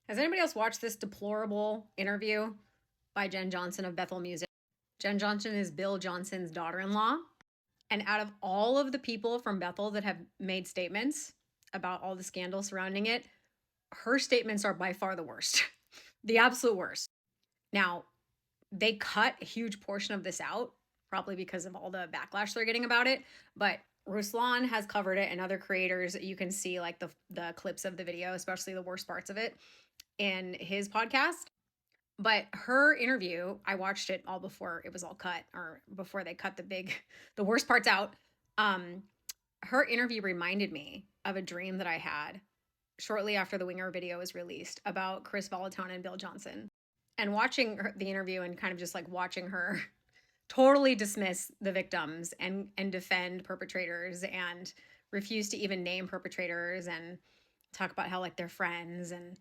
Has anybody else watched this deplorable interview by Jenn Johnson of Bethel Music? Jenn Johnson is Bill Johnson's daughter-in-law. And out of all of the people from Bethel that have made statements about all the scandal surrounding it, her statements are by far the worst, the absolute worst. Now, they cut a huge portion of this out, probably because of all the backlash they're getting about it. But Ruslan has covered it, and other creators, you can see like the clips of the video, especially the worst parts of it, in his podcast. But her interview, I watched it all before it was all cut, or before they cut the worst parts out. Her interview reminded me of a dream that I had shortly after the Winger video was released about Kris and Bill Johnson. And watching the interview and kind of just like watching her totally dismiss the victims and defend perpetrators and refuse to even name perpetrators and talk about how like they're friends, and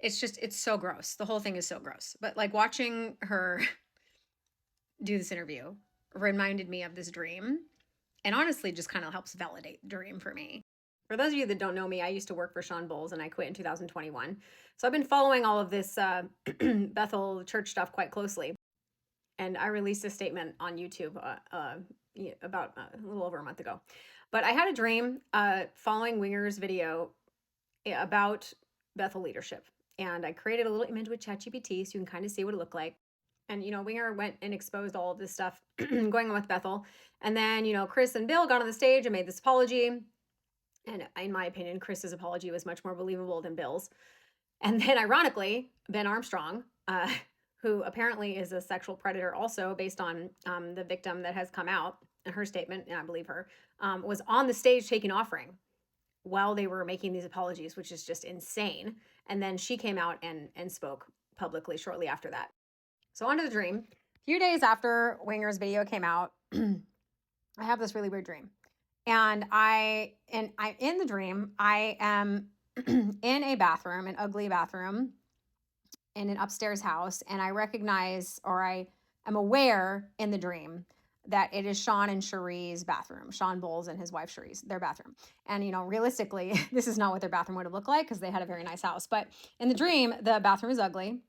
it's so gross. The whole thing is so gross. But like watching her do this interview reminded me of this dream, and honestly just kind of helps validate the dream for me. For those of you that don't know me, I used to work for Shawn Bowles and I quit in 2021. So I've been following all of this Bethel church stuff quite closely. And I released a statement on YouTube about a little over a month ago. But I had a dream following Winger's video about Bethel leadership. And I created a little image with ChatGPT so you can kind of see what it looked like. And, Winger went and exposed all of this stuff going on with Bethel. And then, Kris and Bill got on the stage and made this apology. And in my opinion, Kris's apology was much more believable than Bill's. And then ironically, Ben Armstrong, who apparently is a sexual predator also based on the victim that has come out in her statement, and I believe her, was on the stage taking offering while they were making these apologies, which is just insane. And then she came out and spoke publicly shortly after that. So on to the dream. A few days after Winger's video came out, I have this really weird dream. And I in the dream, I am in a bathroom, an ugly bathroom in an upstairs house, and I recognize, or I am aware in the dream, that it is Shawn and Cherie's bathroom, Shawn Bowles and his wife Cherie's, their bathroom. And, realistically, this is not what their bathroom would have looked like because they had a very nice house. But in the dream, the bathroom is ugly.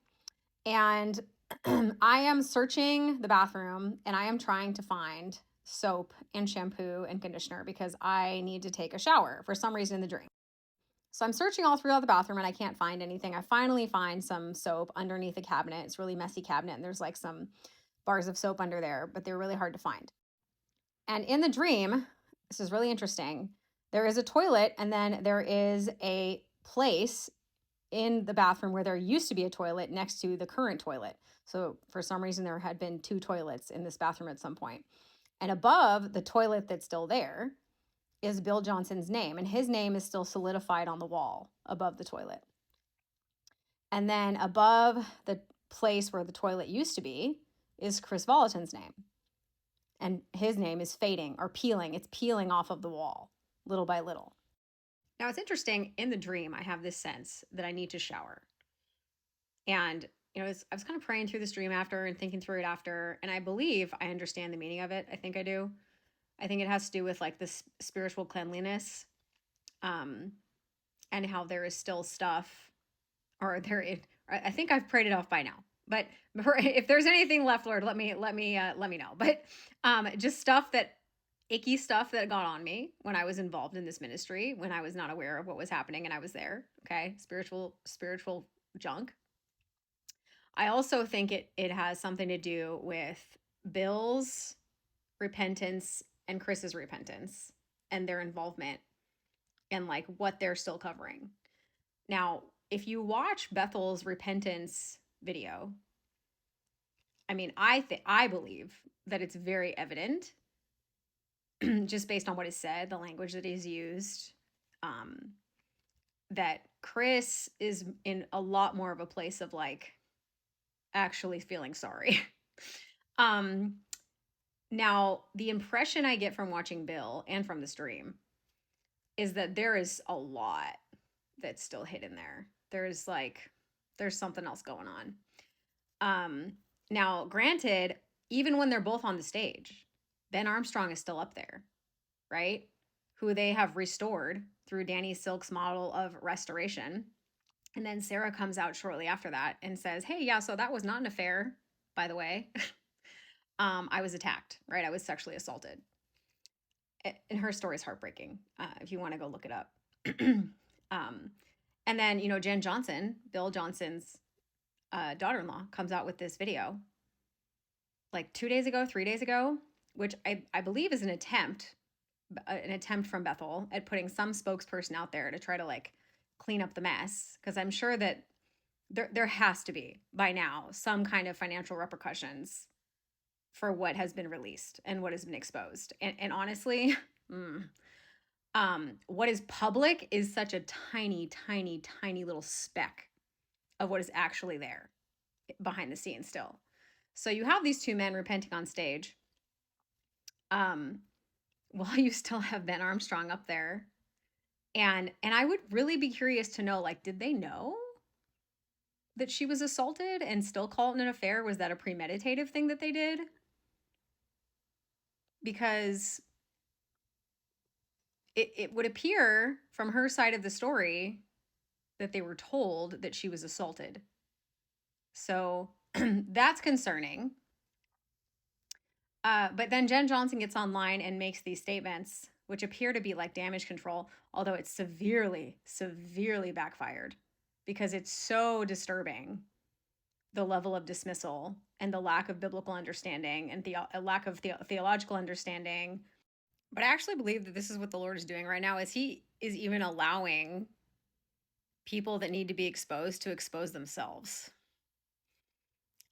And I am searching the bathroom and I am trying to find soap and shampoo and conditioner because I need to take a shower for some reason in the dream. So I'm searching all throughout the bathroom and I can't find anything. I finally find some soap underneath a cabinet. It's a really messy cabinet and there's like some bars of soap under there, but they're really hard to find. And in the dream, this is really interesting, there is a toilet and then there is a place in the bathroom where there used to be a toilet next to the current toilet. So for some reason, there had been two toilets in this bathroom at some point. And above the toilet that's still there is Bill Johnson's name, and his name is still solidified on the wall above the toilet. And then above the place where the toilet used to be is Kris Vallotton's name. And his name is fading or peeling. It's peeling off of the wall little by little. Now, it's interesting, in the dream, I have this sense that I need to shower. And, I was kind of praying through this dream after and thinking through it after, and I believe I understand the meaning of it. I think I do. I think it has to do with like this spiritual cleanliness, and how there is still stuff, or I think I've prayed it off by now. But if there's anything left, Lord, let me know. But just icky stuff that got on me when I was involved in this ministry, when I was not aware of what was happening and I was there. Okay, spiritual junk. I also think it has something to do with Bill's repentance and Kris's repentance and their involvement and like what they're still covering. Now, if you watch Bethel's repentance video, I mean, I believe that it's very evident just based on what is said, the language that is used, that Kris is in a lot more of a place of like actually feeling sorry. Now, the impression I get from watching Bill and from the stream is that there is a lot that's still hidden there. There's something else going on. Now, granted, even when they're both on the stage, Ben Armstrong is still up there, right? Who they have restored through Danny Silk's model of restoration. And then Sarah comes out shortly after that and says, hey, yeah, so that was not an affair, by the way. I was attacked, right? I was sexually assaulted. And her story is heartbreaking if you want to go look it up. And then, Jenn Johnson, Bill Johnson's daughter-in-law, comes out with this video like 2 days ago, 3 days ago, which I believe is an attempt from Bethel at putting some spokesperson out there to try to like clean up the mess. Because I'm sure that there has to be by now some kind of financial repercussions for what has been released and what has been exposed. And honestly, what is public is such a tiny, tiny, tiny little speck of what is actually there behind the scenes still. So you have these two men repenting on stage. While you still have Ben Armstrong up there. And I would really be curious to know, like, did they know that she was assaulted and still call it an affair? Was that a premeditative thing that they did? Because it would appear from her side of the story that they were told that she was assaulted. So that's concerning. But then Jenn Johnson gets online and makes these statements, which appear to be like damage control, although it's severely, severely backfired because it's so disturbing, the level of dismissal and the lack of biblical understanding and the lack of theological understanding. But I actually believe that this is what the Lord is doing right now, is he is even allowing people that need to be exposed to expose themselves.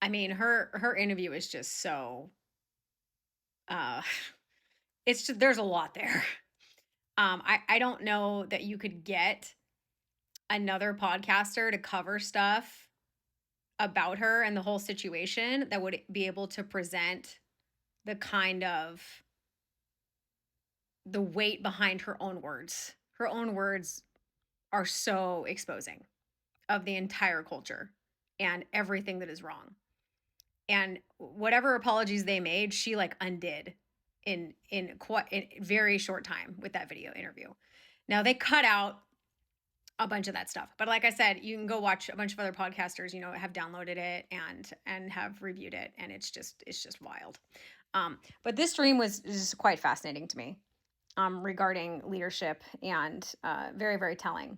I mean, her interview is just so it's just, there's a lot there. I don't know that you could get another podcaster to cover stuff about her and the whole situation that would be able to present the kind of the weight behind her own words. Her own words are so exposing of the entire culture and everything that is wrong. And whatever apologies they made, she like undid in very short time with that video interview. Now they cut out a bunch of that stuff, but like I said, you can go watch a bunch of other podcasters, have downloaded it and have reviewed it, and it's just wild. But this stream was just quite fascinating to me regarding leadership and very, very telling.